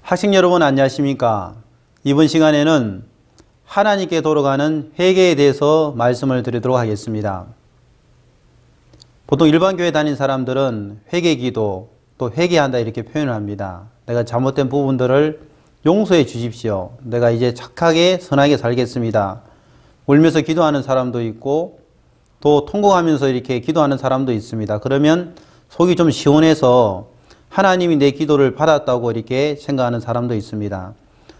학생 여러분 안녕하십니까? 이번 시간에는 하나님께 돌아가는 회개에 대해서 말씀을 드리도록 하겠습니다. 보통 일반 교회 다닌 사람들은 회개기도 또 회개한다 이렇게 표현을 합니다. 내가 잘못된 부분들을 용서해 주십시오. 내가 이제 착하게 선하게 살겠습니다. 울면서 기도하는 사람도 있고 또 통곡하면서 이렇게 기도하는 사람도 있습니다. 그러면 속이 좀 시원해서 하나님이 내 기도를 받았다고 이렇게 생각하는 사람도 있습니다.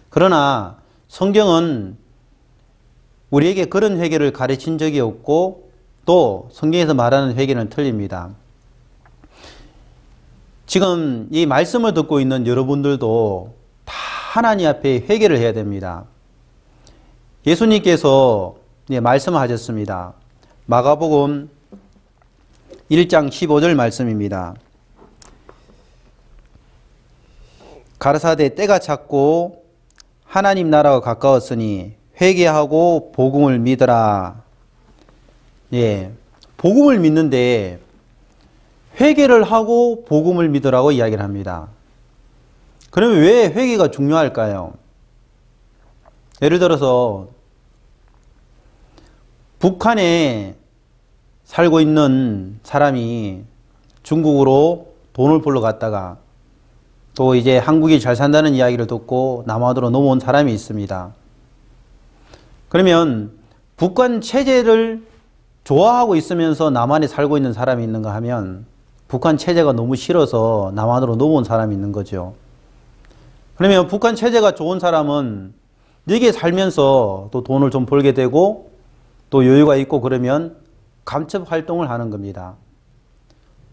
그러나 성경은 우리에게 그런 회개를 가르친 적이 없고 또 성경에서 말하는 회개는 틀립니다. 지금 이 말씀을 듣고 있는 여러분들도 다 하나님 앞에 회개를 해야 됩니다. 예수님께서 말씀하셨습니다. 마가복음 1장 15절 말씀입니다. 가라사대 때가 찼고 하나님 나라가 가까웠으니 회개하고 복음을 믿으라. 복음을 믿는데 회개를 하고 복음을 믿으라고 이야기를 합니다. 그러면 왜 회개가 중요할까요? 예를 들어서 북한에 살고 있는 사람이 중국으로 돈을 벌러 갔다가 또 이제 한국이 잘 산다는 이야기를 듣고 남한으로 넘어온 사람이 있습니다. 그러면 북한 체제를 좋아하고 있으면서 남한에 살고 있는 사람이 있는가 하면 북한 체제가 너무 싫어서 남한으로 넘어온 사람이 있는 거죠. 그러면 북한 체제가 좋은 사람은 여기에 살면서 또 돈을 좀 벌게 되고 또 여유가 있고 그러면 간첩 활동을 하는 겁니다.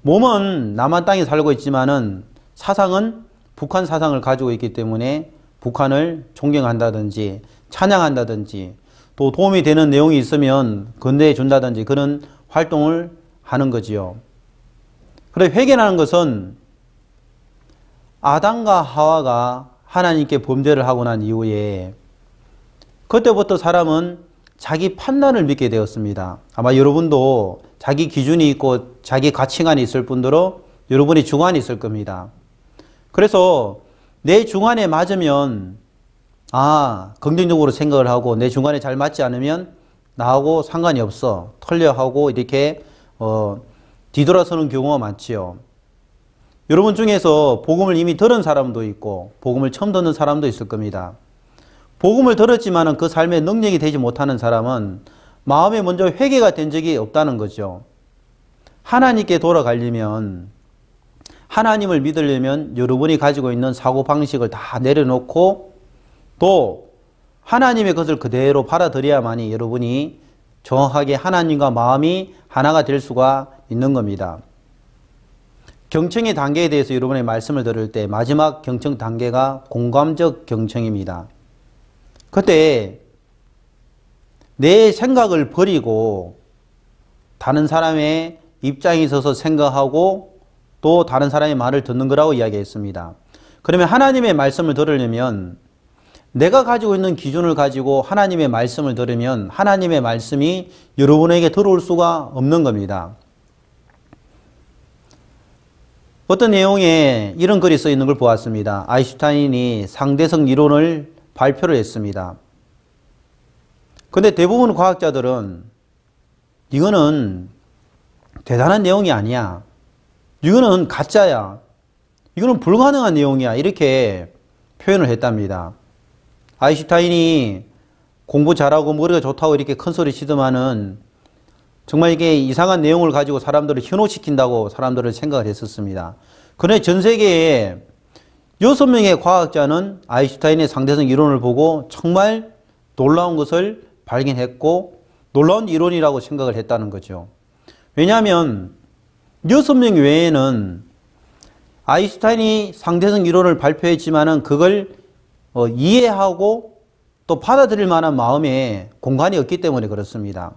몸은 남한 땅에 살고 있지만은 사상은 북한 사상을 가지고 있기 때문에 북한을 존경한다든지 찬양한다든지 또 도움이 되는 내용이 있으면 건네해 준다든지 그런 활동을 하는 거지요. 그래서 회개라는 것은 아담과 하와가 하나님께 범죄를 하고 난 이후에 그때부터 사람은 자기 판단을 믿게 되었습니다. 아마 여러분도 자기 기준이 있고 자기 가치관이 있을 뿐더러 여러분의 주관이 있을 겁니다. 그래서 내 주관에 맞으면 긍정적으로 생각을 하고 내 주관에 잘 맞지 않으면 나하고 상관이 없어 털려하고 이렇게 뒤돌아서는 경우가 많지요. 여러분 중에서 복음을 이미 들은 사람도 있고 복음을 처음 듣는 사람도 있을 겁니다. 복음을 들었지만 그 삶에 능력이 되지 못하는 사람은 마음에 먼저 회개가 된 적이 없다는 거죠. 하나님께 돌아가려면 하나님을 믿으려면 여러분이 가지고 있는 사고방식을 다 내려놓고 또 하나님의 것을 그대로 받아들여야만이 여러분이 정확하게 하나님과 마음이 하나가 될 수가 있는 겁니다. 경청의 단계에 대해서 여러분의 말씀을 들을 때 마지막 경청 단계가 공감적 경청입니다. 그때 내 생각을 버리고 다른 사람의 입장에 있어서 생각하고 또 다른 사람의 말을 듣는 거라고 이야기했습니다. 그러면 하나님의 말씀을 들으려면 내가 가지고 있는 기준을 가지고 하나님의 말씀을 들으면 하나님의 말씀이 여러분에게 들어올 수가 없는 겁니다. 어떤 내용에 이런 글이 써 있는 걸 보았습니다. 아인슈타인이 상대성 이론을 발표를 했습니다. 근데 대부분 과학자들은 이거는 대단한 내용이 아니야. 이거는 가짜야. 이거는 불가능한 내용이야. 이렇게 표현을 했답니다. 아인슈타인이 공부 잘하고 머리가 좋다고 이렇게 큰 소리 치더만은 정말 이게 이상한 내용을 가지고 사람들을 현혹시킨다고 사람들을 생각을 했었습니다. 그런데 전 세계에 6명의 과학자는 아인슈타인의 상대성 이론을 보고 정말 놀라운 것을 발견했고 놀라운 이론이라고 생각을 했다는 거죠. 왜냐하면 6명 외에는 아인슈타인이 상대성 이론을 발표했지만은 그걸 이해하고 또 받아들일 만한 마음에 공간이 없기 때문에 그렇습니다.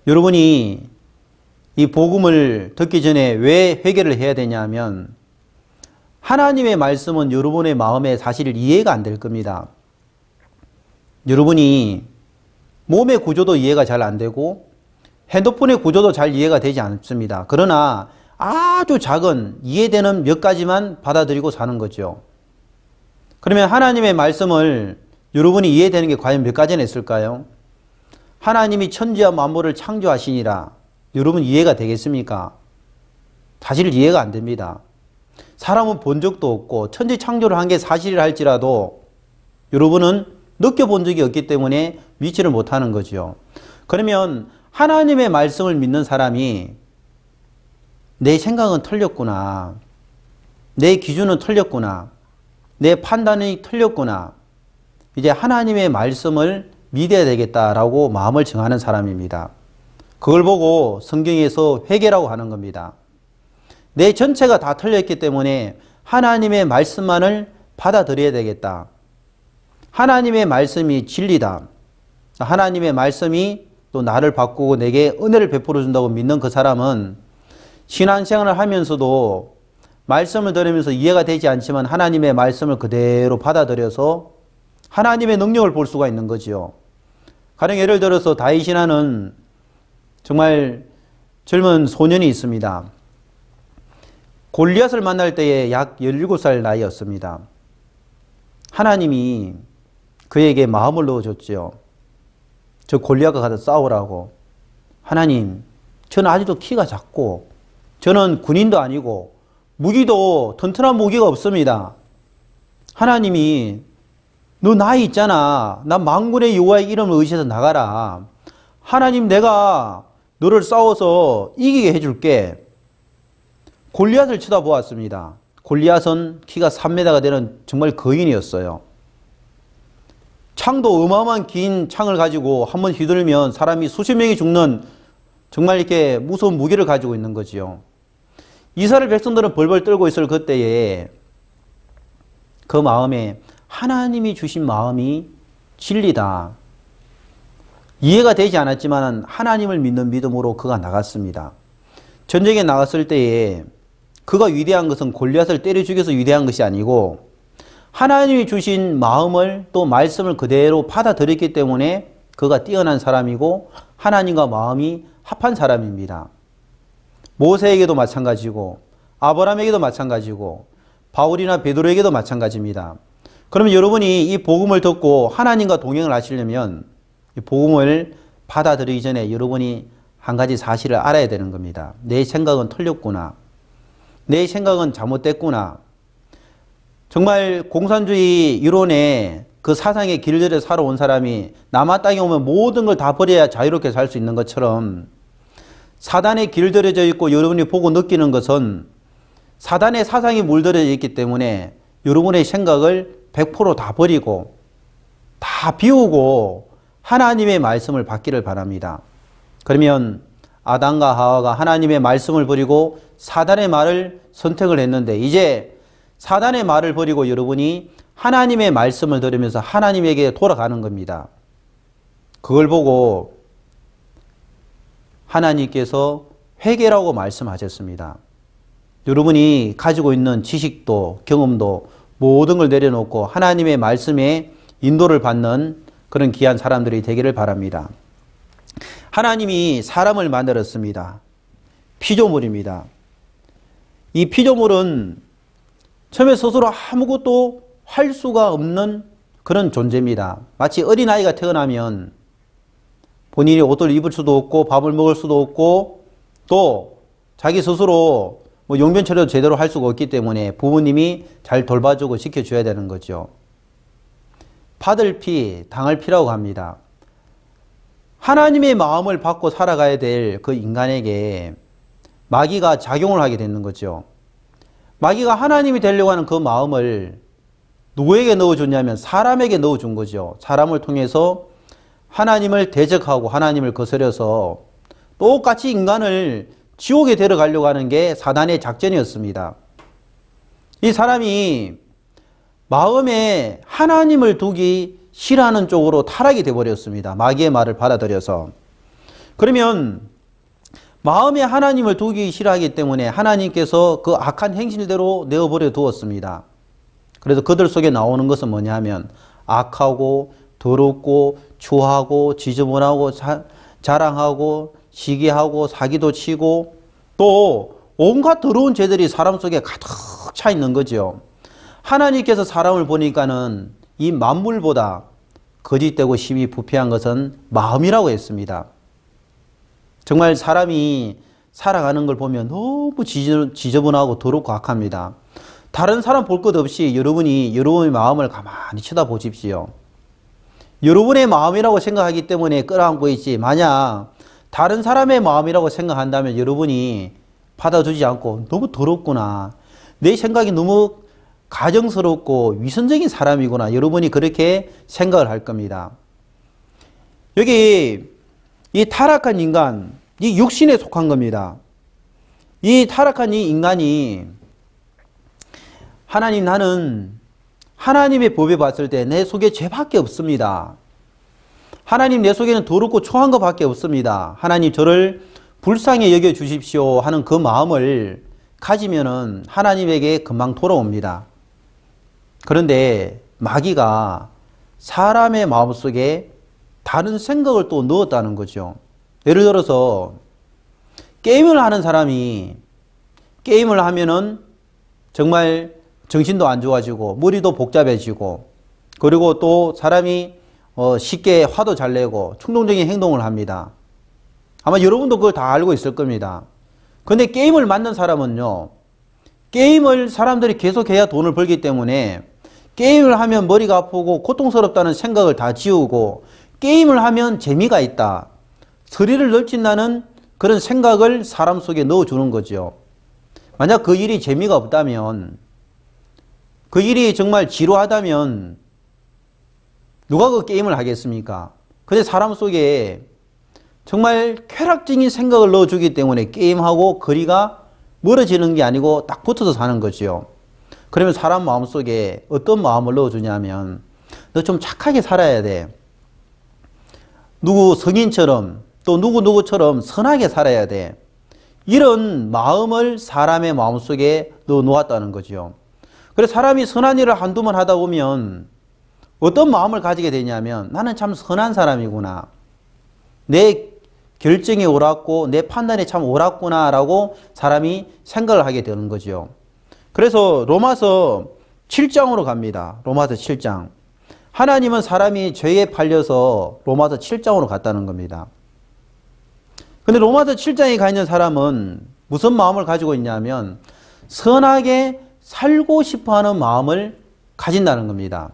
여러분이 이 복음을 듣기 전에 왜 회개를 해야 되냐 하면 하나님의 말씀은 여러분의 마음에 사실 이해가 안 될 겁니다. 여러분이 몸의 구조도 이해가 잘 안 되고 핸드폰의 구조도 잘 이해가 되지 않습니다. 그러나 아주 작은 이해되는 몇 가지만 받아들이고 사는 거죠. 그러면 하나님의 말씀을 여러분이 이해되는 게 과연 몇 가지나 있을까요? 하나님이 천지와 만물을 창조하시니라. 여러분 이해가 되겠습니까? 사실 이해가 안 됩니다. 사람은 본 적도 없고 천지 창조를 한 게 사실이라 할지라도 여러분은 느껴본 적이 없기 때문에 믿지를 못하는 거죠. 그러면 하나님의 말씀을 믿는 사람이 내 생각은 틀렸구나. 내 기준은 틀렸구나. 내 판단이 틀렸구나. 이제 하나님의 말씀을 믿어야 되겠다라고 마음을 정하는 사람입니다. 그걸 보고 성경에서 회개라고 하는 겁니다. 내 전체가 다 틀렸기 때문에 하나님의 말씀만을 받아들여야 되겠다. 하나님의 말씀이 진리다. 하나님의 말씀이 또 나를 바꾸고 내게 은혜를 베풀어 준다고 믿는 그 사람은 신앙생활을 하면서도 말씀을 들으면서 이해가 되지 않지만 하나님의 말씀을 그대로 받아들여서 하나님의 능력을 볼 수가 있는 거지요. 가령 예를 들어서 다윗이라는 정말 젊은 소년이 있습니다. 골리앗을 만날 때에 약 17살 나이였습니다. 하나님이 그에게 마음을 넣어줬죠. 저 골리앗과 가서 싸우라고. 하나님, 저는 아직도 키가 작고 저는 군인도 아니고 무기도 튼튼한 무기가 없습니다. 하나님이 너 나이 있잖아. 난 만군의 여호와의 이름을 의지해서 나가라. 하나님 내가 너를 싸워서 이기게 해줄게. 골리앗을 쳐다보았습니다. 골리앗은 키가 3m가 되는 정말 거인이었어요. 창도 어마어마한 긴 창을 가지고 한번 휘둘면 사람이 수십 명이 죽는 정말 이렇게 무서운 무기를 가지고 있는 거지요. 이스라엘 백성들은 벌벌 떨고 있을 그때에 그 마음에 하나님이 주신 마음이 진리다. 이해가 되지 않았지만 하나님을 믿는 믿음으로 그가 나갔습니다. 전쟁에 나갔을 때에 그가 위대한 것은 골리앗을 때려 죽여서 위대한 것이 아니고 하나님이 주신 마음을 또 말씀을 그대로 받아들였기 때문에 그가 뛰어난 사람이고 하나님과 마음이 합한 사람입니다. 모세에게도 마찬가지고 아브라함에게도 마찬가지고 바울이나 베드로에게도 마찬가지입니다. 그러면 여러분이 이 복음을 듣고 하나님과 동행을 하시려면 이 복음을 받아들이기 전에 여러분이 한 가지 사실을 알아야 되는 겁니다. 내 생각은 틀렸구나. 내 생각은 잘못됐구나. 정말 공산주의 이론에 그 사상의 길들여 살아온 사람이 남한 땅에 오면 모든 걸 다 버려야 자유롭게 살 수 있는 것처럼 사단에 길들여져 있고 여러분이 보고 느끼는 것은 사단의 사상이 물들여져 있기 때문에 여러분의 생각을 100% 다 버리고 다 비우고 하나님의 말씀을 받기를 바랍니다. 그러면 아담과 하와가 하나님의 말씀을 버리고 사단의 말을 선택을 했는데 이제 사단의 말을 버리고 여러분이 하나님의 말씀을 들으면서 하나님에게 돌아가는 겁니다. 그걸 보고 하나님께서 회개라고 말씀하셨습니다. 여러분이 가지고 있는 지식도 경험도 모든 걸 내려놓고 하나님의 말씀에 인도를 받는 그런 귀한 사람들이 되기를 바랍니다. 하나님이 사람을 만들었습니다. 피조물입니다. 이 피조물은 처음에 스스로 아무것도 할 수가 없는 그런 존재입니다. 마치 어린아이가 태어나면 본인이 옷을 입을 수도 없고 밥을 먹을 수도 없고 또 자기 스스로 용변 처리도 제대로 할 수가 없기 때문에 부모님이 잘 돌봐주고 지켜줘야 되는 거죠. 받을 피, 당할 피라고 합니다. 하나님의 마음을 받고 살아가야 될 그 인간에게 마귀가 작용을 하게 되는 거죠. 마귀가 하나님이 되려고 하는 그 마음을 누구에게 넣어줬냐면 사람에게 넣어준 거죠. 사람을 통해서 하나님을 대적하고 하나님을 거스려서 똑같이 인간을 지옥에 데려가려고 하는 게 사단의 작전이었습니다. 이 사람이 마음에 하나님을 두기 싫어하는 쪽으로 타락이 되어버렸습니다. 마귀의 말을 받아들여서. 그러면 마음에 하나님을 두기 싫어하기 때문에 하나님께서 그 악한 행실대로 내어버려 두었습니다. 그래서 그들 속에 나오는 것은 뭐냐면 악하고 더럽고 추하고 지저분하고 자랑하고 시기하고 사기도 치고 또 온갖 더러운 죄들이 사람 속에 가득 차 있는 거죠. 하나님께서 사람을 보니까는 이 만물보다 거짓되고 심히 부패한 것은 마음이라고 했습니다. 정말 사람이 살아가는 걸 보면 너무 지저분하고 더럽고 악합니다. 다른 사람 볼 것 없이 여러분의 마음을 가만히 쳐다보십시오. 여러분의 마음이라고 생각하기 때문에 끌어안고 있지, 만약 다른 사람의 마음이라고 생각한다면 여러분이 받아주지 않고 너무 더럽구나, 내 생각이 너무 가정스럽고 위선적인 사람이구나, 여러분이 그렇게 생각을 할 겁니다. 여기 이 타락한 인간, 이 육신에 속한 겁니다. 이 타락한 이 인간이 하나님, 나는 하나님의 법에 봤을 때 내 속에 죄밖에 없습니다. 하나님, 내 속에는 더럽고 초한 것밖에 없습니다. 하나님, 저를 불쌍히 여겨 주십시오 하는 그 마음을 가지면은 하나님에게 금방 돌아옵니다. 그런데 마귀가 사람의 마음속에 다른 생각을 또 넣었다는 거죠. 예를 들어서 게임을 하는 사람이 게임을 하면은 정말 정신도 안 좋아지고 머리도 복잡해지고, 그리고 또 사람이 쉽게 화도 잘 내고 충동적인 행동을 합니다. 아마 여러분도 그걸 다 알고 있을 겁니다. 근데 게임을 만든 사람은요, 게임을 사람들이 계속해야 돈을 벌기 때문에 게임을 하면 머리가 아프고 고통스럽다는 생각을 다 지우고, 게임을 하면 재미가 있다, 스릴을 넘친다는 그런 생각을 사람 속에 넣어주는 거죠. 만약 그 일이 재미가 없다면, 그 일이 정말 지루하다면 누가 그 게임을 하겠습니까? 근데 사람 속에 정말 쾌락적인 생각을 넣어주기 때문에 게임하고 거리가 멀어지는 게 아니고 딱 붙어서 사는 거죠. 그러면 사람 마음속에 어떤 마음을 넣어주냐면, 너 좀 착하게 살아야 돼, 누구 성인처럼 또 누구누구처럼 선하게 살아야 돼, 이런 마음을 사람의 마음속에 넣어 놓았다는 거죠. 그래서 사람이 선한 일을 한두 번 하다 보면 어떤 마음을 가지게 되냐면, 나는 참 선한 사람이구나, 내 결정이 옳았고 내 판단이 참 옳았구나 라고 사람이 생각을 하게 되는 거죠. 그래서 로마서 7장으로 갑니다. 로마서 7장. 하나님은 사람이 죄에 팔려서 로마서 7장으로 갔다는 겁니다. 근데 로마서 7장에 가 있는 사람은 무슨 마음을 가지고 있냐면, 선하게 살고 싶어하는 마음을 가진다는 겁니다.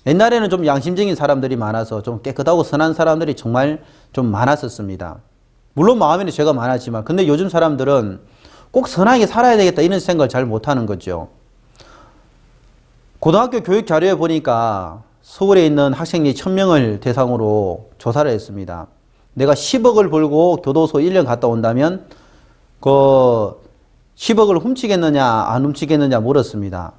옛날에는 좀 양심적인 사람들이 많아서 좀 깨끗하고 선한 사람들이 정말 좀 많았었습니다. 물론 마음에는 죄가 많았지만, 근데 요즘 사람들은 꼭 선하게 살아야 되겠다 이런 생각을 잘 못하는 거죠. 고등학교 교육 자료에 보니까 서울에 있는 학생이 1000명을 대상으로 조사를 했습니다. 내가 10억을 벌고 교도소 1년 갔다 온다면 그 10억을 훔치겠느냐 안 훔치겠느냐 물었습니다.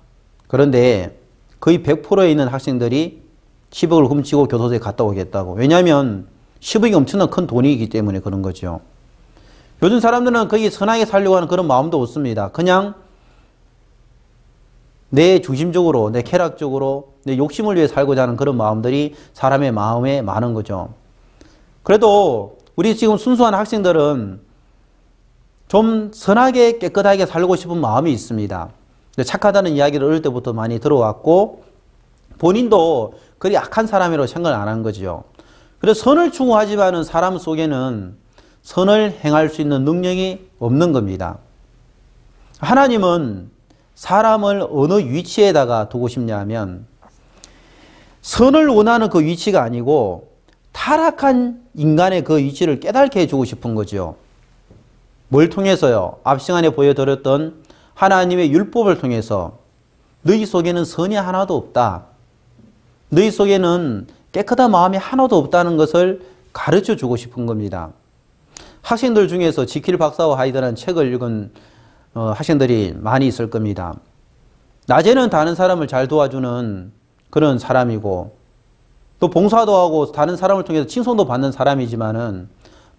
그런데 거의 100%에 있는 학생들이 10억을 훔치고 교도소에 갔다 오겠다고. 왜냐하면 10억이 엄청난 큰 돈이기 때문에 그런 거죠. 요즘 사람들은 거의 선하게 살려고 하는 그런 마음도 없습니다. 그냥 내 중심적으로, 내 쾌락적으로, 내 욕심을 위해 살고자 하는 그런 마음들이 사람의 마음에 많은 거죠. 그래도 우리 지금 순수한 학생들은 좀 선하게 깨끗하게 살고 싶은 마음이 있습니다. 착하다는 이야기를 어릴 때부터 많이 들어왔고, 본인도 그리 악한 사람이라고 생각을 안 한 거죠. 그래서 선을 추구하지만은 사람 속에는 선을 행할 수 있는 능력이 없는 겁니다. 하나님은 사람을 어느 위치에다가 두고 싶냐 하면, 선을 원하는 그 위치가 아니고 타락한 인간의 그 위치를 깨닫게 해주고 싶은 거죠. 뭘 통해서요? 앞 시간에 보여드렸던 하나님의 율법을 통해서 너희 속에는 선이 하나도 없다, 너희 속에는 깨끗한 마음이 하나도 없다는 것을 가르쳐 주고 싶은 겁니다. 학생들 중에서 지킬 박사와 하이드라는 책을 읽은 학생들이 많이 있을 겁니다. 낮에는 다른 사람을 잘 도와주는 그런 사람이고, 또 봉사도 하고 다른 사람을 통해서 칭송도 받는 사람이지만은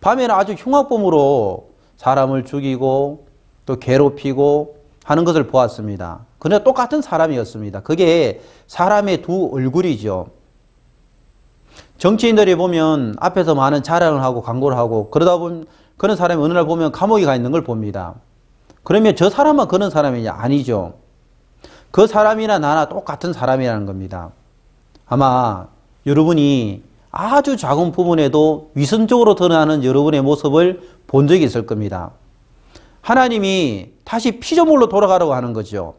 밤에는 아주 흉악범으로 사람을 죽이고 또 괴롭히고 하는 것을 보았습니다. 그러나 똑같은 사람이었습니다. 그게 사람의 두 얼굴이죠. 정치인들이 보면 앞에서 많은 자랑을 하고 광고를 하고, 그러다 보면 그런 사람이 어느 날 보면 감옥에 가 있는 걸 봅니다. 그러면 저 사람만 그런 사람이냐? 아니죠. 그 사람이나 나나 똑같은 사람이라는 겁니다. 아마 여러분이 아주 작은 부분에도 위선적으로 드러나는 여러분의 모습을 본 적이 있을 겁니다. 하나님이 다시 피조물로 돌아가라고 하는 거죠.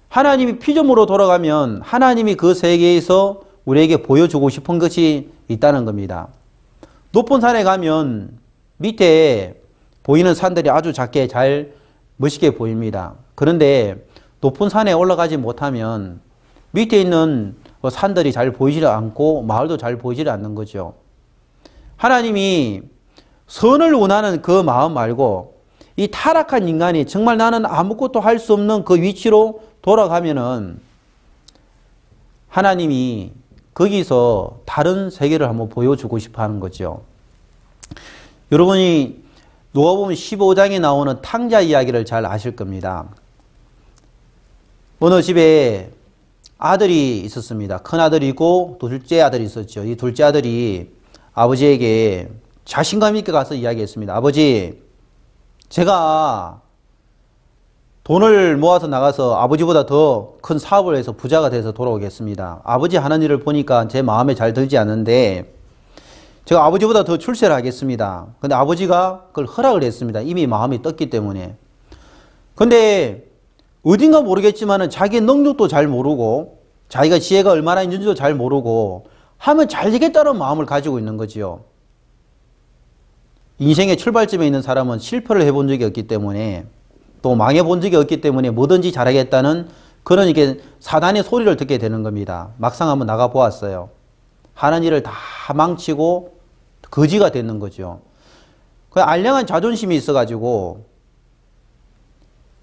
하나님이 피조물로 돌아가면 하나님이 그 세계에서 우리에게 보여주고 싶은 것이 있다는 겁니다. 높은 산에 가면 밑에 보이는 산들이 아주 작게 잘 멋있게 보입니다. 그런데 높은 산에 올라가지 못하면 밑에 있는 산들이 잘 보이지 않고 마을도 잘 보이지 않는 거죠. 하나님이 선을 원하는 그 마음 말고 이 타락한 인간이 정말 나는 아무것도 할 수 없는 그 위치로 돌아가면은 하나님이 거기서 다른 세계를 한번 보여주고 싶어 하는 거죠. 여러분이 누가복음 15장에 나오는 탕자 이야기를 잘 아실 겁니다. 어느 집에 아들이 있었습니다. 큰 아들이고 둘째 아들이 있었죠. 이 둘째 아들이 아버지에게 자신감 있게 가서 이야기했습니다. 아버지, 제가 돈을 모아서 나가서 아버지보다 더 큰 사업을 해서 부자가 돼서 돌아오겠습니다. 아버지 하는 일을 보니까 제 마음에 잘 들지 않는데 제가 아버지보다 더 출세를 하겠습니다. 근데 아버지가 그걸 허락을 했습니다. 이미 마음이 떴기 때문에. 근데 어딘가 모르겠지만은 자기의 능력도 잘 모르고 자기가 지혜가 얼마나 있는지도 잘 모르고 하면 잘 되겠다는 마음을 가지고 있는 거지요. 인생의 출발점에 있는 사람은 실패를 해본 적이 없기 때문에 또 망해본 적이 없기 때문에 뭐든지 잘하겠다는 그런 이게 사단의 소리를 듣게 되는 겁니다. 막상 한번 나가 보았어요. 하는 일을 다 망치고 거지가 되는 거죠. 그 알량한 자존심이 있어가지고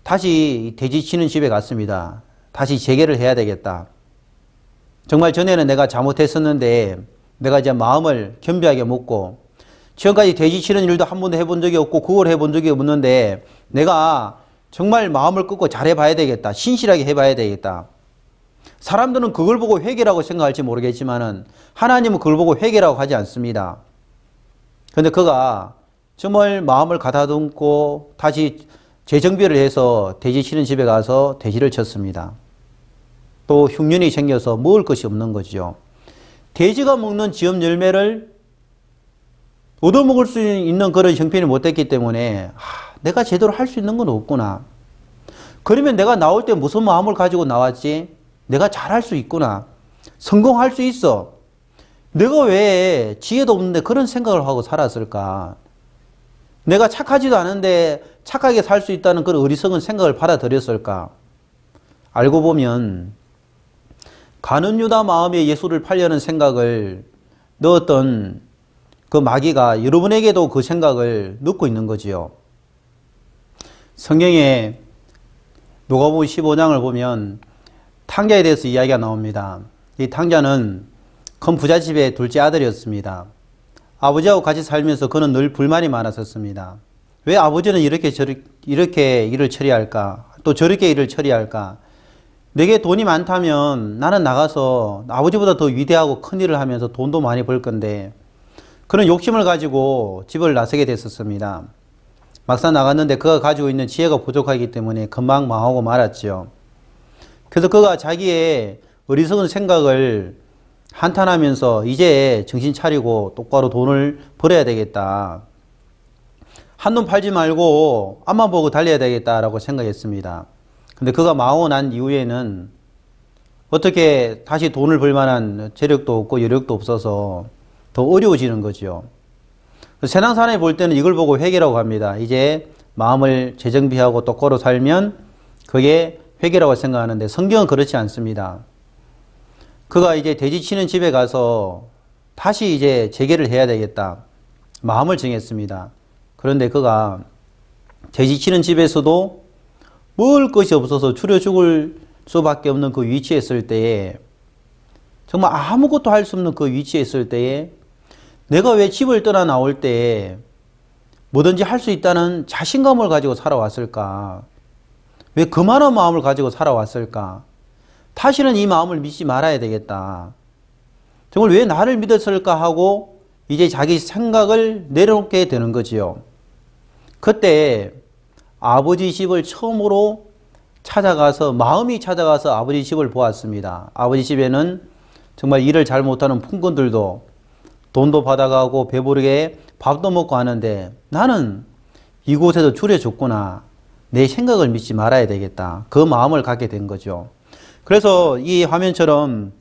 다시 돼지 치는 집에 갔습니다. 다시 재개를 해야 되겠다. 정말 전에는 내가 잘못했었는데 내가 이제 마음을 겸비하게 먹고 지금까지 돼지 치는 일도 한 번도 해본 적이 없고 그걸 해본 적이 없는데 내가 정말 마음을 끊고 잘해봐야 되겠다. 신실하게 해봐야 되겠다. 사람들은 그걸 보고 회개라고 생각할지 모르겠지만은 하나님은 그걸 보고 회개라고 하지 않습니다. 그런데 그가 정말 마음을 가다듬고 다시 재정비를 해서 돼지 치는 집에 가서 돼지를 쳤습니다. 또 흉년이 생겨서 먹을 것이 없는 거죠. 돼지가 먹는 지엄 열매를 얻어먹을 수 있는 그런 형편이 못 됐기 때문에 내가 제대로 할 수 있는 건 없구나. 그러면 내가 나올 때 무슨 마음을 가지고 나왔지? 내가 잘할 수 있구나. 성공할 수 있어. 내가 왜 지혜도 없는데 그런 생각을 하고 살았을까? 내가 착하지도 않은데 착하게 살 수 있다는 그런 어리석은 생각을 받아들였을까? 알고 보면 가룟 유다 마음에 예수를 팔려는 생각을 넣었던 그 마귀가 여러분에게도 그 생각을 넣고 있는 거지요. 성경에 누가복음 15장을 보면 탕자에 대해서 이야기가 나옵니다. 이 탕자는 큰 부잣집의 둘째 아들이었습니다. 아버지하고 같이 살면서 그는 늘 불만이 많았었습니다. 왜 아버지는 이렇게 일을 처리할까? 또 저렇게 일을 처리할까? 내게 돈이 많다면 나는 나가서 아버지보다 더 위대하고 큰 일을 하면서 돈도 많이 벌 건데 그런 욕심을 가지고 집을 나서게 됐었습니다. 막상 나갔는데 그가 가지고 있는 지혜가 부족하기 때문에 금방 망하고 말았죠. 그래서 그가 자기의 어리석은 생각을 한탄하면서 이제 정신 차리고 똑바로 돈을 벌어야 되겠다. 한눈 팔지 말고 앞만 보고 달려야 되겠다라고 생각했습니다. 근데 그가 망하고 난 이후에는 어떻게 다시 돈을 벌 만한 재력도 없고 여력도 없어서 더 어려워지는 거죠. 세상 사람이 볼 때는 이걸 보고 회개라고 합니다. 이제 마음을 재정비하고 똑바로 살면 그게 회개라고 생각하는데 성경은 그렇지 않습니다. 그가 이제 돼지 치는 집에 가서 다시 이제 재개를 해야 되겠다. 마음을 정했습니다. 그런데 그가 돼지 치는 집에서도 먹을 것이 없어서 추려 죽을 수밖에 없는 그 위치에 있을 때에 정말 아무것도 할 수 없는 그 위치에 있을 때에 내가 왜 집을 떠나 나올 때에 뭐든지 할 수 있다는 자신감을 가지고 살아왔을까? 왜 그만한 마음을 가지고 살아왔을까? 다시는 이 마음을 믿지 말아야 되겠다. 정말 왜 나를 믿었을까 하고 이제 자기 생각을 내려놓게 되는 거지요. 그때 아버지 집을 처음으로 찾아가서, 마음이 찾아가서 아버지 집을 보았습니다. 아버지 집에는 정말 일을 잘 못하는 품꾼들도 돈도 받아가고 배부르게 밥도 먹고 하는데 나는 이곳에서 줄여 죽구나. 내 생각을 믿지 말아야 되겠다. 그 마음을 갖게 된 거죠. 그래서 이 화면처럼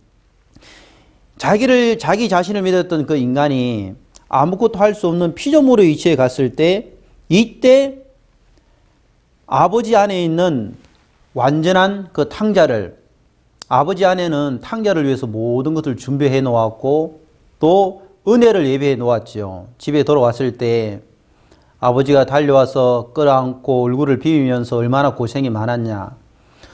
자기 자신을 믿었던 그 인간이 아무것도 할 수 없는 피조물의 위치에 갔을 때, 이때 아버지 안에 있는 완전한 그 탕자를, 아버지 안에는 탕자를 위해서 모든 것을 준비해 놓았고 또 은혜를 예배해 놓았죠. 집에 돌아왔을 때 아버지가 달려와서 끌어안고 얼굴을 비비면서 얼마나 고생이 많았냐.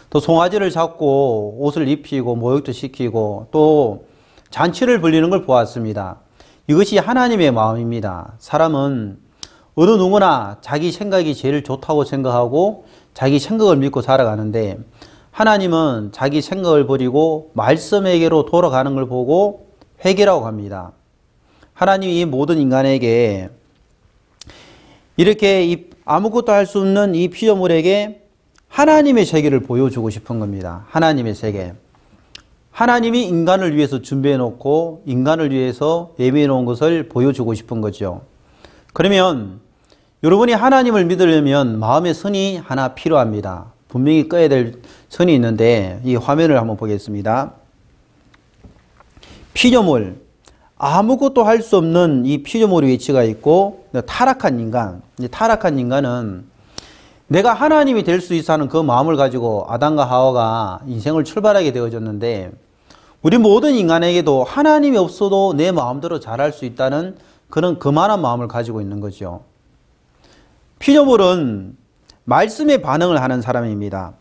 또 송아지를 잡고 옷을 입히고 모욕도 시키고 또 잔치를 벌리는 걸 보았습니다. 이것이 하나님의 마음입니다. 사람은 어느 누구나 자기 생각이 제일 좋다고 생각하고 자기 생각을 믿고 살아가는데, 하나님은 자기 생각을 버리고 말씀에게로 돌아가는 걸 보고 회개라고 합니다. 하나님이 이 모든 인간에게 이렇게 아무것도 할 수 없는 이 피조물에게 하나님의 세계를 보여주고 싶은 겁니다. 하나님의 세계. 하나님이 인간을 위해서 준비해 놓고 인간을 위해서 예비해 놓은 것을 보여주고 싶은 거죠. 그러면 여러분이 하나님을 믿으려면 마음의 선이 하나 필요합니다. 분명히 꺼야 될 선이 있는데 이 화면을 한번 보겠습니다. 피조물, 아무것도 할 수 없는 이 피조물의 위치가 있고 타락한 인간. 타락한 인간은 내가 하나님이 될 수 있어 하는 그 마음을 가지고 아담과 하와가 인생을 출발하게 되어졌는데, 우리 모든 인간에게도 하나님이 없어도 내 마음대로 잘할 수 있다는 그런 그만한 마음을 가지고 있는 거죠. 피조물은 말씀에 반응을 하는 사람입니다.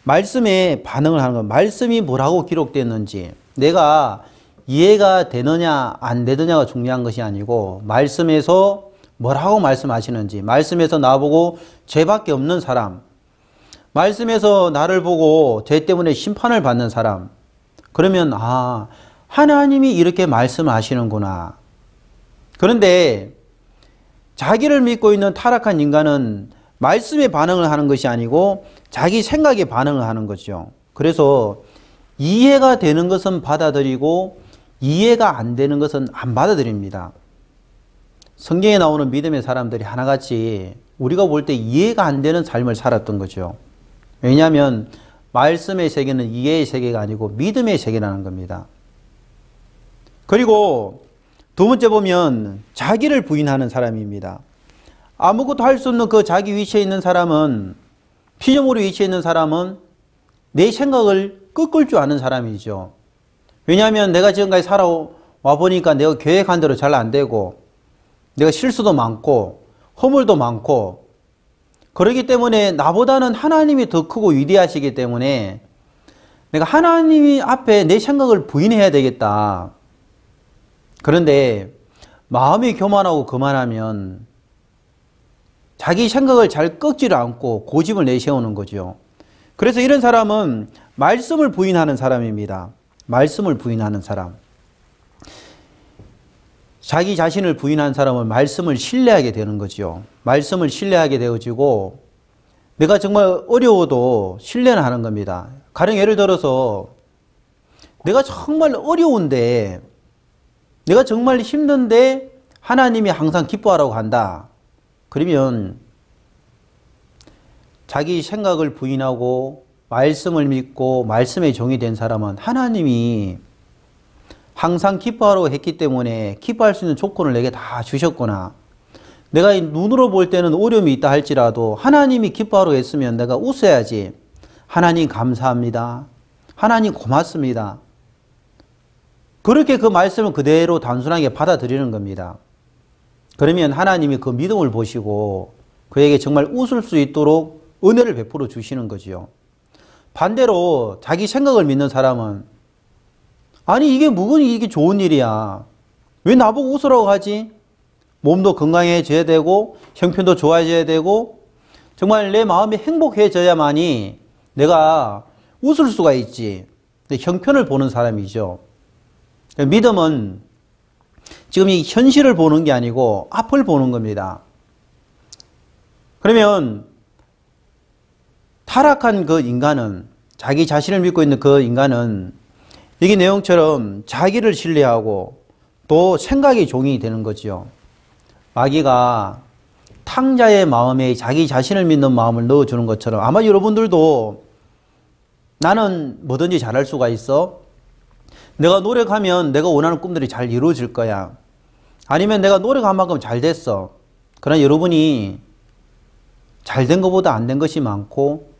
말씀에 반응을 하는 건 말씀이 뭐라고 기록되었는지, 내가 이해가 되느냐 안 되느냐가 중요한 것이 아니고 말씀에서 뭐라고 말씀하시는지, 말씀에서 나보고 죄밖에 없는 사람, 말씀에서 나를 보고 죄 때문에 심판을 받는 사람, 그러면 하나님이 이렇게 말씀하시는구나. 그런데 자기를 믿고 있는 타락한 인간은 말씀에 반응을 하는 것이 아니고 자기 생각에 반응을 하는 거죠. 그래서 이해가 되는 것은 받아들이고 이해가 안 되는 것은 안 받아들입니다. 성경에 나오는 믿음의 사람들이 하나같이 우리가 볼 때 이해가 안 되는 삶을 살았던 거죠. 왜냐하면 말씀의 세계는 이해의 세계가 아니고 믿음의 세계라는 겁니다. 그리고 두 번째 보면 자기를 부인하는 사람입니다. 아무것도 할 수 없는 그 자기 위치에 있는 사람은, 피조물의 위치에 있는 사람은 내 생각을 꺾을 줄 아는 사람이죠. 왜냐하면 내가 지금까지 살아와 보니까 내가 계획한 대로 잘 안 되고 내가 실수도 많고 허물도 많고, 그렇기 때문에 나보다는 하나님이 더 크고 위대하시기 때문에 내가 하나님이 앞에 내 생각을 부인해야 되겠다. 그런데 마음이 교만하고 거만하면 자기 생각을 잘 꺾지를 않고 고집을 내세우는 거죠. 그래서 이런 사람은 말씀을 부인하는 사람입니다. 말씀을 부인하는 사람. 자기 자신을 부인한 사람은 말씀을 신뢰하게 되는 거죠. 말씀을 신뢰하게 되어지고 내가 정말 어려워도 신뢰는 하는 겁니다. 가령 예를 들어서 내가 정말 어려운데, 내가 정말 힘든데 하나님이 항상 기뻐하라고 한다. 그러면 자기 생각을 부인하고 말씀을 믿고 말씀의 종이 된 사람은 하나님이 항상 기뻐하라고 했기 때문에 기뻐할 수 있는 조건을 내게 다 주셨구나. 내가 눈으로 볼 때는 어려움이 있다 할지라도 하나님이 기뻐하라고 했으면 내가 웃어야지. 하나님 감사합니다. 하나님 고맙습니다. 그렇게 그 말씀을 그대로 단순하게 받아들이는 겁니다. 그러면 하나님이 그 믿음을 보시고 그에게 정말 웃을 수 있도록 은혜를 베풀어 주시는 거지요. 반대로 자기 생각을 믿는 사람은 아니 이게 좋은 일이야. 왜 나보고 웃으라고 하지? 몸도 건강해져야 되고 형편도 좋아져야 되고 정말 내 마음이 행복해져야만이 내가 웃을 수가 있지. 형편을 보는 사람이죠. 믿음은 지금 이 현실을 보는 게 아니고 앞을 보는 겁니다. 그러면 타락한 그 인간은, 자기 자신을 믿고 있는 그 인간은 여기 내용처럼 자기를 신뢰하고 또 생각의 종이 되는 거지요. 마귀가 탕자의 마음에 자기 자신을 믿는 마음을 넣어주는 것처럼 아마 여러분들도 나는 뭐든지 잘할 수가 있어. 내가 노력하면 내가 원하는 꿈들이 잘 이루어질 거야. 아니면 내가 노력한 만큼 잘 됐어. 그러나 여러분이 잘 된 것보다 안 된 것이 많고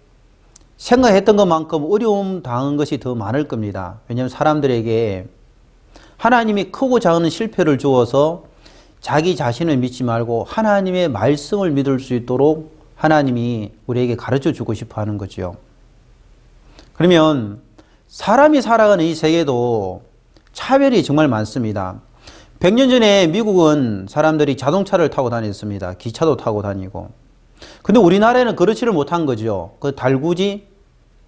생각했던 것만큼 어려움 당한 것이 더 많을 겁니다. 왜냐하면 사람들에게 하나님이 크고 작은 실패를 주어서 자기 자신을 믿지 말고 하나님의 말씀을 믿을 수 있도록 하나님이 우리에게 가르쳐 주고 싶어 하는 거죠. 그러면 사람이 살아가는 이 세계도 차별이 정말 많습니다. 100년 전에 미국은 사람들이 자동차를 타고 다녔습니다. 기차도 타고 다니고. 근데 우리나라에는 그렇지를 못한 거죠. 그 달구지,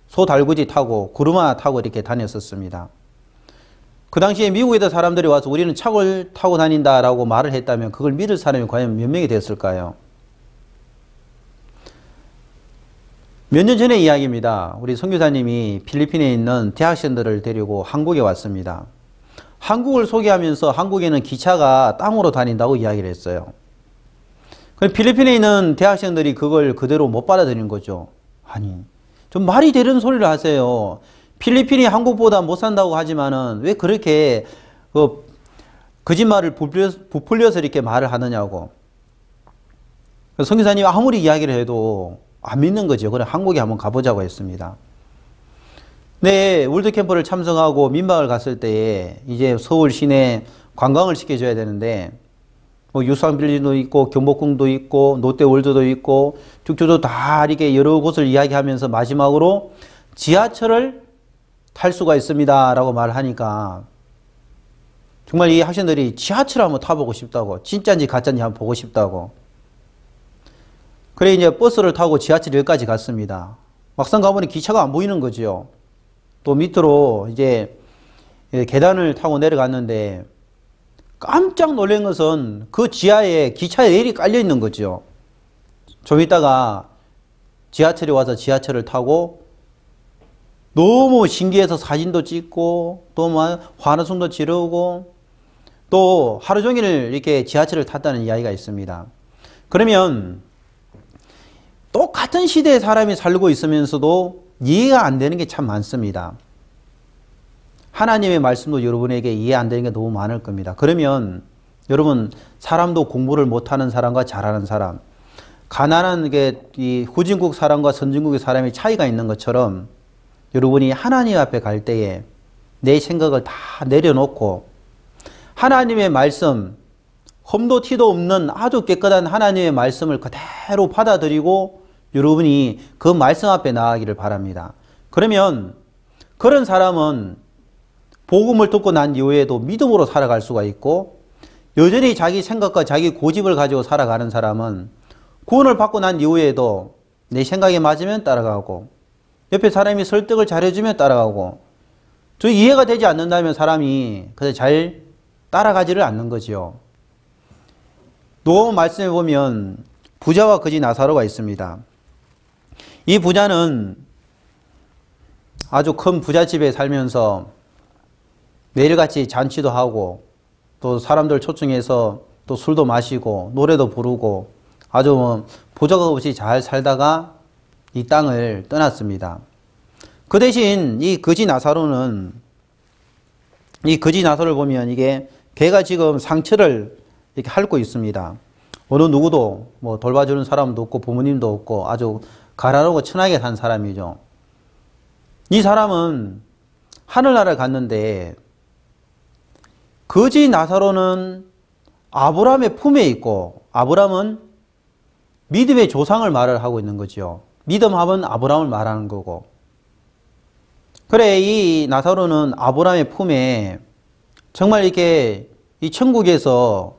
소달구지 타고 구루마 타고 이렇게 다녔었습니다. 그 당시에 미국에다 사람들이 와서 우리는 차를 타고 다닌다라고 말을 했다면 그걸 믿을 사람이 과연 몇 명이 됐을까요? 몇 년 전의 이야기입니다. 우리 선교사님이 필리핀에 있는 대학생들을 데리고 한국에 왔습니다. 한국을 소개하면서 한국에는 기차가 땅으로 다닌다고 이야기를 했어요. 필리핀에 있는 대학생들이 그걸 그대로 못 받아들인 거죠. 아니, 좀 말이 되는 소리를 하세요. 필리핀이 한국보다 못 산다고 하지만은 왜 그렇게 거짓말을 부풀려서 이렇게 말을 하느냐고. 선교사님이 아무리 이야기를 해도 안 믿는 거죠. 그래 한국에 한번 가보자고 했습니다. 네, 월드캠프를 참석하고 민박을 갔을 때에 이제 서울 시내 관광을 시켜줘야 되는데 뭐 유상빌리도 있고 경복궁도 있고 롯데월드도 있고 쭉쭉쭉 다 이렇게 여러 곳을 이야기하면서 마지막으로 지하철을 탈 수가 있습니다 라고 말하니까 정말 이 학생들이 지하철 한번 타보고 싶다고, 진짜인지 가짜인지 한번 보고 싶다고. 그래 이제 버스를 타고 지하철역까지 갔습니다. 막상 가보니 기차가 안 보이는 거죠. 또 밑으로 이제 계단을 타고 내려갔는데 깜짝 놀란 것은 그 지하에 기차 레일이 깔려 있는 거죠. 좀 있다가 지하철이 와서 지하철을 타고 너무 신기해서 사진도 찍고 또 뭐 환호성도 지르고 또 하루 종일 이렇게 지하철을 탔다는 이야기가 있습니다. 그러면 똑같은 시대에 사람이 살고 있으면서도 이해가 안 되는 게 참 많습니다. 하나님의 말씀도 여러분에게 이해 안 되는 게 너무 많을 겁니다. 그러면 여러분, 사람도 공부를 못하는 사람과 잘하는 사람, 가난한 게 이 후진국 사람과 선진국의 사람이 차이가 있는 것처럼 여러분이 하나님 앞에 갈 때에 내 생각을 다 내려놓고 하나님의 말씀, 험도 티도 없는 아주 깨끗한 하나님의 말씀을 그대로 받아들이고 여러분이 그 말씀 앞에 나아가기를 바랍니다. 그러면 그런 사람은 복음을 듣고 난 이후에도 믿음으로 살아갈 수가 있고, 여전히 자기 생각과 자기 고집을 가지고 살아가는 사람은 구원을 받고 난 이후에도 내 생각에 맞으면 따라가고, 옆에 사람이 설득을 잘해주면 따라가고, 저 이해가 되지 않는다면 사람이 그래서 잘 따라가지를 않는 거지요. 녹음 말씀해 보면 부자와 거지 나사로가 있습니다. 이 부자는 아주 큰 부잣집에 살면서 매일같이 잔치도 하고 또 사람들 초청해서 또 술도 마시고 노래도 부르고 아주 부자가 없이 잘 살다가 이 땅을 떠났습니다. 그 대신 이 거지 나사로를 보면 이게 걔가 지금 상처를 이렇게 핥고 있습니다. 어느 누구도 뭐 돌봐주는 사람도 없고 부모님도 없고 아주 가난하고 천하게 산 사람이죠. 이 사람은 하늘나라를 갔는데 거지 나사로는 아브라함의 품에 있고, 아브라함은 믿음의 조상을 말을 하고 있는 거죠. 믿음하면 아브라함을 말하는 거고. 그래, 이 나사로는 아브라함의 품에 정말 이렇게 이 천국에서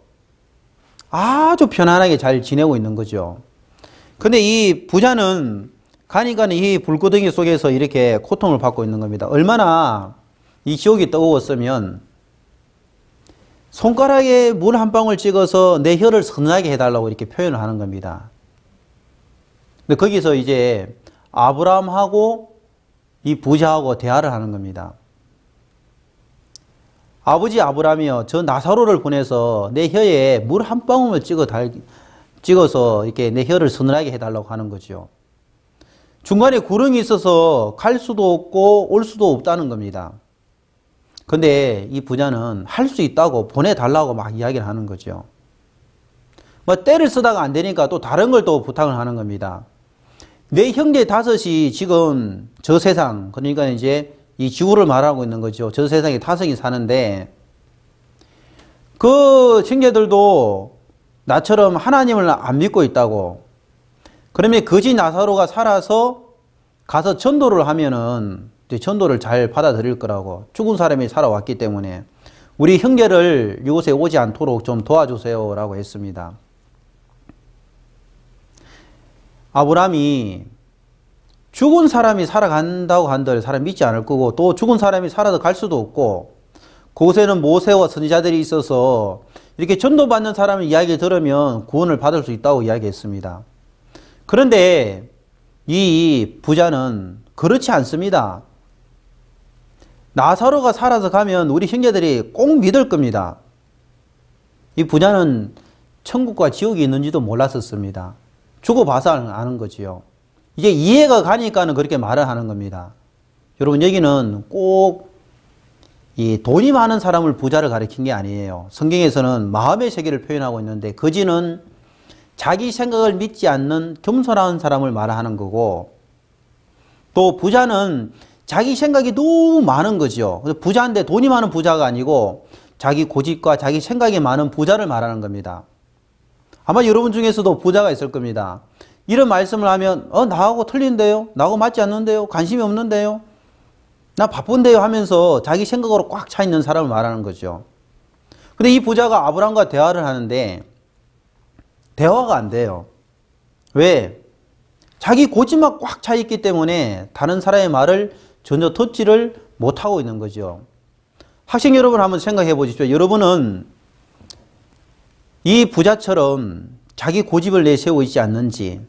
아주 편안하게 잘 지내고 있는 거죠. 근데 이 부자는 가니까 이 불구덩이 속에서 이렇게 고통을 받고 있는 겁니다. 얼마나 이 지옥이 뜨거웠으면 손가락에 물 한 방울 찍어서 내 혀를 서늘하게 해달라고 이렇게 표현을 하는 겁니다. 근데 거기서 이제 아브라함하고 이 부자하고 대화를 하는 겁니다. 아버지 아브라함이여, 저 나사로를 보내서 내 혀에 물 한 방울을 찍어서 이렇게 내 혀를 서늘하게 해달라고 하는 거죠. 중간에 구름이 있어서 갈 수도 없고 올 수도 없다는 겁니다. 근데 이 부자는 할 수 있다고 보내달라고 막 이야기를 하는 거죠. 뭐 때를 쓰다가 안 되니까 또 다른 걸 또 부탁을 하는 겁니다. 내 형제 다섯이 지금 저 세상, 그러니까 이제 이 지구를 말하고 있는 거죠. 저 세상에 다섯이 사는데 그 형제들도 나처럼 하나님을 안 믿고 있다고. 그러면 거지 나사로가 살아서 가서 전도를 하면은 이제 전도를 잘 받아들일 거라고. 죽은 사람이 살아왔기 때문에 우리 형제를 이곳에 오지 않도록 좀 도와주세요 라고 했습니다. 아브라함이 죽은 사람이 살아간다고 한들 사람 믿지 않을 거고, 또 죽은 사람이 살아서 갈 수도 없고, 그곳에는 모세와 선지자들이 있어서 이렇게 전도받는 사람의 이야기를 들으면 구원을 받을 수 있다고 이야기했습니다. 그런데 이 부자는 그렇지 않습니다. 나사로가 살아서 가면 우리 형제들이 꼭 믿을 겁니다. 이 부자는 천국과 지옥이 있는지도 몰랐었습니다. 죽어봐서 아는 거지요. 이제 이해가 가니까는 그렇게 말을 하는 겁니다. 여러분, 여기는 꼭 이 돈이 많은 사람을 부자를 가리킨 게 아니에요. 성경에서는 마음의 세계를 표현하고 있는데, 거지는 자기 생각을 믿지 않는 겸손한 사람을 말하는 거고, 또 부자는 자기 생각이 너무 많은 거죠. 부자인데 돈이 많은 부자가 아니고 자기 고집과 자기 생각이 많은 부자를 말하는 겁니다. 아마 여러분 중에서도 부자가 있을 겁니다. 이런 말씀을 하면 나하고 틀린데요? 나하고 맞지 않는데요? 관심이 없는데요? 나 바쁜데요? 하면서 자기 생각으로 꽉 차 있는 사람을 말하는 거죠. 근데 이 부자가 아브라함과 대화를 하는데 대화가 안 돼요. 왜? 자기 고집만 꽉 차 있기 때문에 다른 사람의 말을 전혀 듣지를 못하고 있는 거죠. 학생 여러분 한번 생각해 보십시오. 여러분은 이 부자처럼 자기 고집을 내세우고 있지 않는지,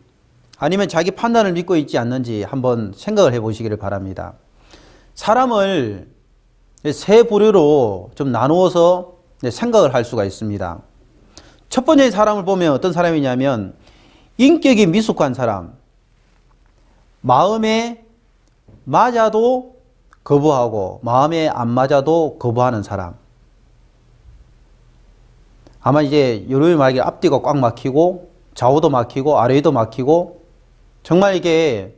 아니면 자기 판단을 믿고 있지 않는지 한번 생각을 해 보시기를 바랍니다. 사람을 세 부류로 좀 나누어서 생각을 할 수가 있습니다. 첫 번째 사람을 보면 어떤 사람이냐면 인격이 미숙한 사람, 마음에 맞아도 거부하고 마음에 안 맞아도 거부하는 사람. 아마 이제 여러분이 말하기에 앞뒤가 꽉 막히고 좌우도 막히고 아래도 막히고, 정말 이게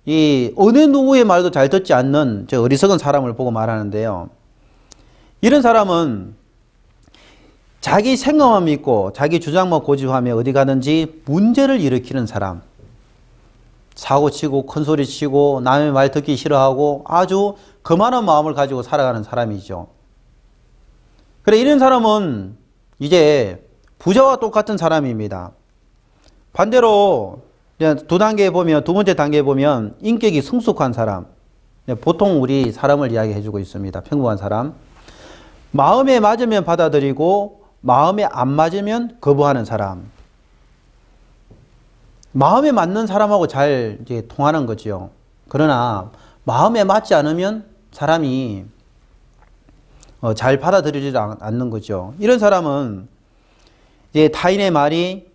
이 어느 누구의 말도 잘 듣지 않는 저 어리석은 사람을 보고 말하는데요. 이런 사람은 자기 생각만 믿고 자기 주장만 고집하며 어디 가든지 문제를 일으키는 사람. 사고치고 큰소리치고 남의 말 듣기 싫어하고 아주 거만한 마음을 가지고 살아가는 사람이죠. 그래, 이런 사람은 이제 부자와 똑같은 사람입니다. 반대로 두 단계에 보면, 두 번째 단계에 보면 인격이 성숙한 사람, 보통 우리 사람을 이야기해 주고 있습니다. 평범한 사람. 마음에 맞으면 받아들이고 마음에 안 맞으면 거부하는 사람. 마음에 맞는 사람하고 잘 이제 통하는 거죠. 그러나 마음에 맞지 않으면 사람이 잘 받아들이지 않는 거죠. 이런 사람은 이제 타인의 말이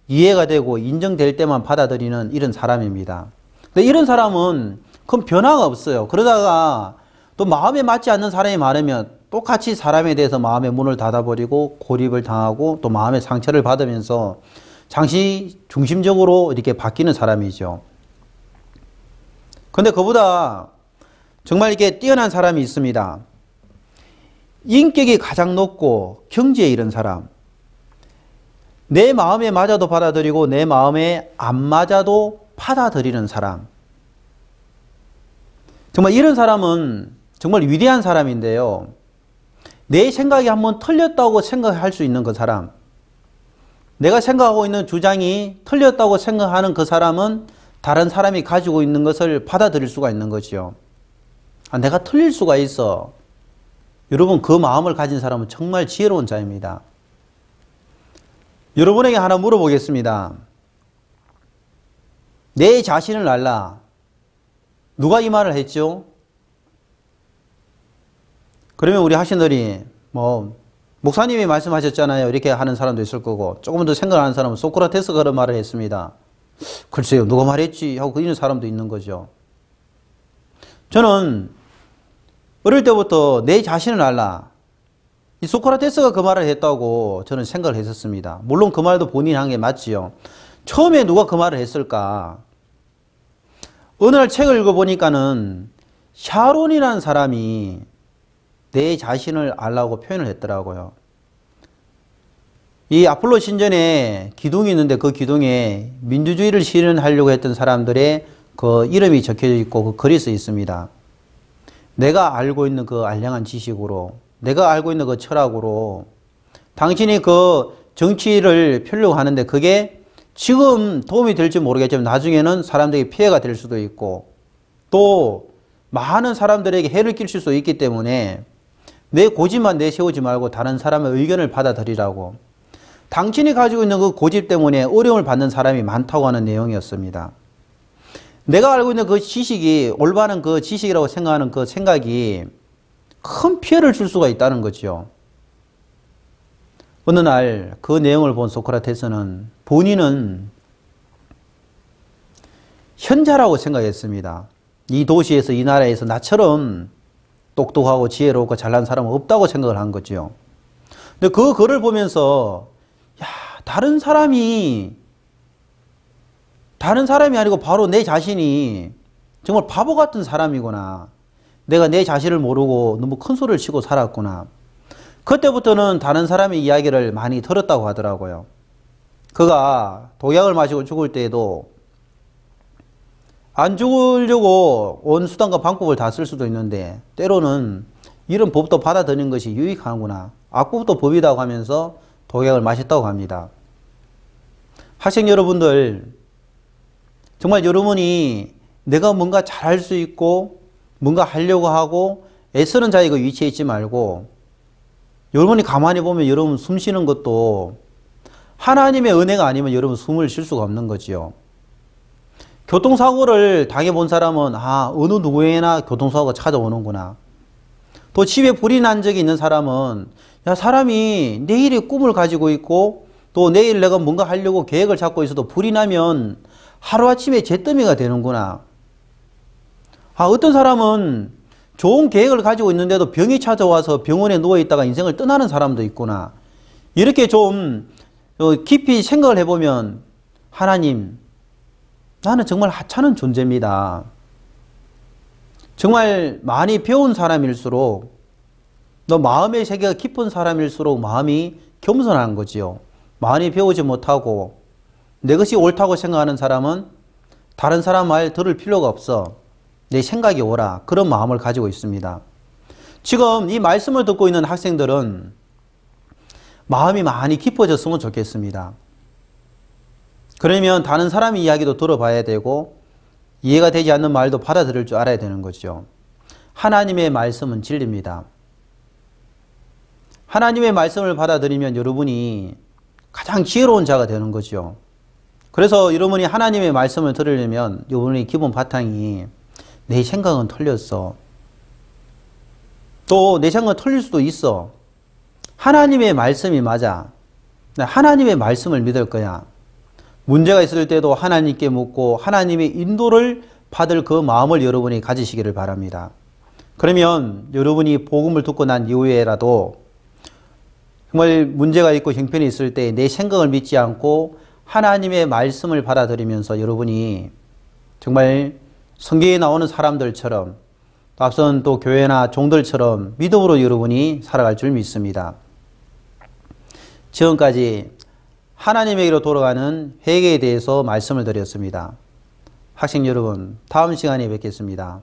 이해가 되고 인정될 때만 받아들이는 이런 사람입니다. 근데 이런 사람은 큰 변화가 없어요. 그러다가 또 마음에 맞지 않는 사람이 많으면 똑같이 사람에 대해서 마음의 문을 닫아버리고 고립을 당하고 또 마음의 상처를 받으면서 잠시 중심적으로 이렇게 바뀌는 사람이죠. 근데 그보다 정말 이렇게 뛰어난 사람이 있습니다. 인격이 가장 높고 경지에 이른 사람. 내 마음에 맞아도 받아들이고 내 마음에 안 맞아도 받아들이는 사람. 정말 이런 사람은 정말 위대한 사람인데요. 내 생각이 한번 틀렸다고 생각할 수 있는 그 사람. 내가 생각하고 있는 주장이 틀렸다고 생각하는 그 사람은 다른 사람이 가지고 있는 것을 받아들일 수가 있는 거죠. 내가 틀릴 수가 있어. 여러분, 그 마음을 가진 사람은 정말 지혜로운 자입니다. 여러분에게 하나 물어보겠습니다. 내 자신을 알라. 누가 이 말을 했죠? 그러면 우리 학생들이 목사님이 말씀하셨잖아요. 이렇게 하는 사람도 있을 거고, 조금 더 생각하는 사람은 소크라테스가 그런 말을 했습니다. 글쎄요, 누가 말했지? 하고 이런 사람도 있는 거죠. 저는 어릴 때부터 내 자신을 알라. 이 소크라테스가 그 말을 했다고 저는 생각을 했었습니다. 물론 그 말도 본인이 한 게 맞지요. 처음에 누가 그 말을 했을까? 어느 날 책을 읽어보니까는 샤론이라는 사람이 내 자신을 알라고 표현을 했더라고요. 이 아폴로 신전에 기둥이 있는데 그 기둥에 민주주의를 실현하려고 했던 사람들의 그 이름이 적혀져 있고 그 글이 써 있습니다. 내가 알고 있는 그 알량한 지식으로, 내가 알고 있는 그 철학으로 당신이 그 정치를 펴려고 하는데 그게 지금 도움이 될지 모르겠지만 나중에는 사람들에게 피해가 될 수도 있고 또 많은 사람들에게 해를 끼칠 수도 있기 때문에 내 고집만 내세우지 말고 다른 사람의 의견을 받아들이라고. 당신이 가지고 있는 그 고집 때문에 어려움을 받는 사람이 많다고 하는 내용이었습니다. 내가 알고 있는 그 지식이 올바른 그 지식이라고 생각하는 그 생각이 큰 피해를 줄 수가 있다는 거죠. 어느 날 그 내용을 본 소크라테스는 본인은 현자라고 생각했습니다. 이 도시에서 이 나라에서 나처럼 똑똑하고 지혜롭고 잘난 사람은 없다고 생각을 한 거죠. 근데 그 글을 보면서 야, 다른 사람이 아니고 바로 내 자신이 정말 바보 같은 사람이구나. 내가 내 자신을 모르고 너무 큰 소리를 치고 살았구나. 그때부터는 다른 사람의 이야기를 많이 들었다고 하더라고요. 그가 독약을 마시고 죽을 때에도 안 죽으려고 온 수단과 방법을 다 쓸 수도 있는데 때로는 이런 법도 받아들이는 것이 유익하구나. 악법도 법이라고 하면서 독약을 마셨다고 합니다. 학생 여러분들, 정말 여러분이 내가 뭔가 잘할 수 있고 뭔가 하려고 하고 애쓰는 자의 그 위치에 있지 말고 여러분이 가만히 보면 여러분 숨 쉬는 것도 하나님의 은혜가 아니면 여러분 숨을 쉴 수가 없는 거지요. 교통사고를 당해본 사람은 어느 누구에나 교통사고가 찾아오는구나. 또 집에 불이 난 적이 있는 사람은 사람이 내일의 꿈을 가지고 있고 또 내일 내가 뭔가 하려고 계획을 잡고 있어도 불이 나면 하루아침에 잿더미가 되는구나. 어떤 사람은 좋은 계획을 가지고 있는데도 병이 찾아와서 병원에 누워있다가 인생을 떠나는 사람도 있구나. 이렇게 좀 깊이 생각을 해보면 하나님, 나는 정말 하찮은 존재입니다. 정말 많이 배운 사람일수록 너 마음의 세계가 깊은 사람일수록 마음이 겸손한 거지요. 많이 배우지 못하고 내 것이 옳다고 생각하는 사람은 다른 사람 말 들을 필요가 없어. 내 생각이 옳아. 그런 마음을 가지고 있습니다. 지금 이 말씀을 듣고 있는 학생들은 마음이 많이 깊어졌으면 좋겠습니다. 그러면 다른 사람의 이야기도 들어봐야 되고 이해가 되지 않는 말도 받아들일 줄 알아야 되는 거죠. 하나님의 말씀은 진리입니다. 하나님의 말씀을 받아들이면 여러분이 가장 지혜로운 자가 되는 거죠. 그래서 여러분이 하나님의 말씀을 들으려면 여러분의 기본 바탕이 내 생각은 틀렸어. 또 내 생각은 틀릴 수도 있어. 하나님의 말씀이 맞아. 하나님의 말씀을 믿을 거야. 문제가 있을 때도 하나님께 묻고 하나님의 인도를 받을 그 마음을 여러분이 가지시기를 바랍니다. 그러면 여러분이 복음을 듣고 난 이후에라도 정말 문제가 있고 형편이 있을 때 내 생각을 믿지 않고 하나님의 말씀을 받아들이면서 여러분이 정말 성경에 나오는 사람들처럼 앞선 또 교회나 종들처럼 믿음으로 여러분이 살아갈 줄 믿습니다. 지금까지 하나님에게로 돌아가는 회개에 대해서 말씀을 드렸습니다. 학생 여러분, 다음 시간에 뵙겠습니다.